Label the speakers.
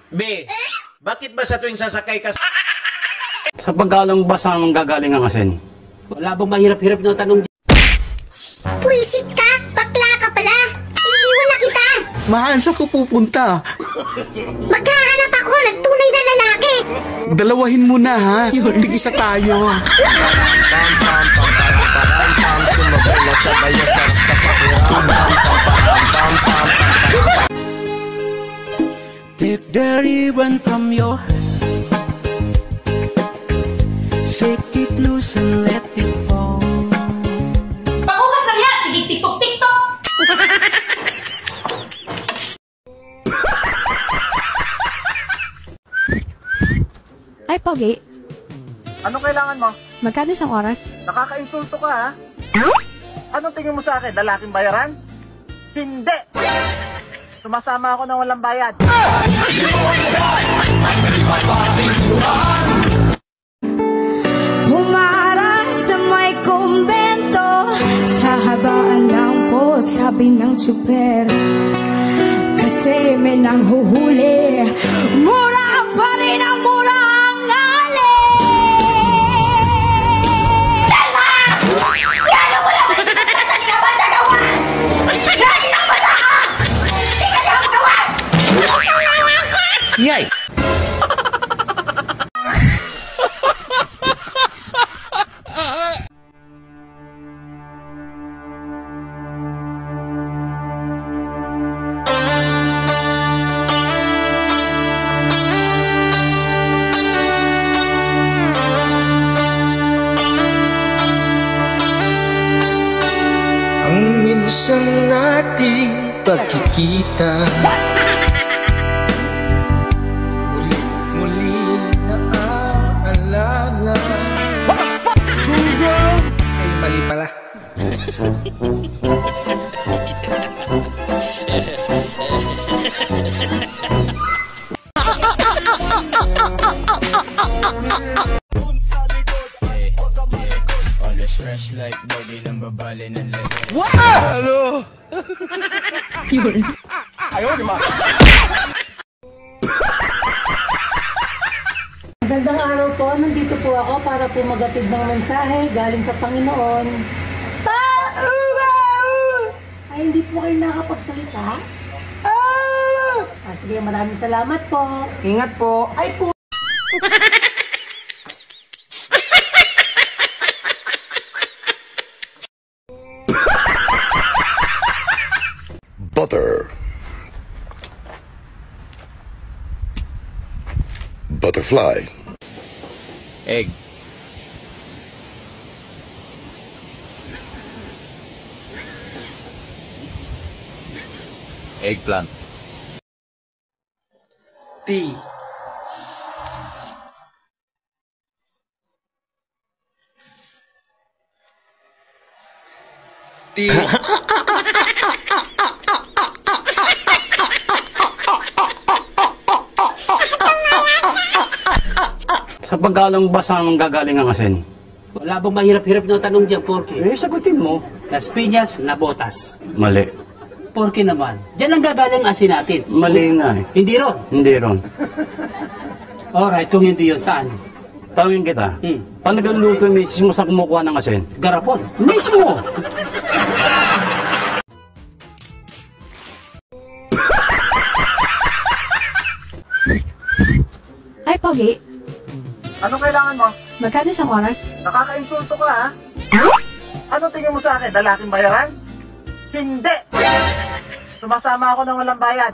Speaker 1: B. Bakit ba sa tuwing sasakay ka
Speaker 2: Sa pagkalang basa ang gagaling ang asin?
Speaker 3: Wala bang mahirap-hirap na tanong?
Speaker 4: Puisit ka? Bakla ka pala? Iiwan na kita!
Speaker 5: Mahal, saan ko pupunta?
Speaker 4: Maghahanap ako ng tunay na lalaki!
Speaker 5: Dalawahin mo na ha, tig-isa tayo.
Speaker 6: Take the ribbon from your hair, shake it loose and let it fall.
Speaker 7: Pakukas na yan! Sige, tiktok-tiktok!
Speaker 8: Ay, Pogi.
Speaker 9: Anong kailangan mo?
Speaker 8: Magkano isang oras?
Speaker 9: Nakaka-insulto ka ha? Anong tingin mo sa akin? Lalaking bayaran? Hindi! Sumasama ako ng walang bayad.
Speaker 10: Humarang sa may kumbento, sa habaan ng po, sabi ng tsuper. Kasi may nanghuhuli, mura pa rin ang mura ang ngali.
Speaker 4: Selma! Gano'n mo lang pinagsasasan ka ba sa gawa? Lagi ng basa ka! Hindi ka niya magawas!
Speaker 1: Yay!
Speaker 6: Ang minsan nating pagkikita, muli na aalala. Ay, mali pala.
Speaker 11: Always fresh like body ng babali ng level.
Speaker 9: What?
Speaker 11: Hello?
Speaker 8: Yun.
Speaker 9: Ayaw, di ba?
Speaker 12: Magandang araw po. Nandito po ako para po magatid ng mensahe galing sa Panginoon. Ay, hindi po kayo nakapagsalita? Sige, maraming salamat po.
Speaker 9: Ingat po.
Speaker 12: Ay po.
Speaker 13: Butter. Butterfly.
Speaker 11: Egg. Eggplant.
Speaker 6: T. T.
Speaker 2: Sa pagkalang basa ang gagaling ang asin?
Speaker 3: Wala bang mahirap-hirap na tanong dyan, Porky?
Speaker 2: Sagutin mo.
Speaker 3: Las Piñas na botas.
Speaker 2: Mali.
Speaker 3: Porky naman. Diyan ang gagaling asin natin.
Speaker 2: Mali nga eh.
Speaker 3: Hindi ron.
Speaker 2: Hindi ron.
Speaker 3: Alright, kung hindi yun, saan?
Speaker 2: Tawin kita. Paano nagluluto yung misis mo sa kumukuha ng asin?
Speaker 3: Garapon.
Speaker 2: Mismo!
Speaker 8: Ay, Pogi.
Speaker 9: Anong kailangan mo?
Speaker 8: Magkano isang oras?
Speaker 9: Nakaka-insulto ka ha? Anong tingin mo sa akin? Lalaking bayaran? Hindi! Sumasama ako ng walang bayad.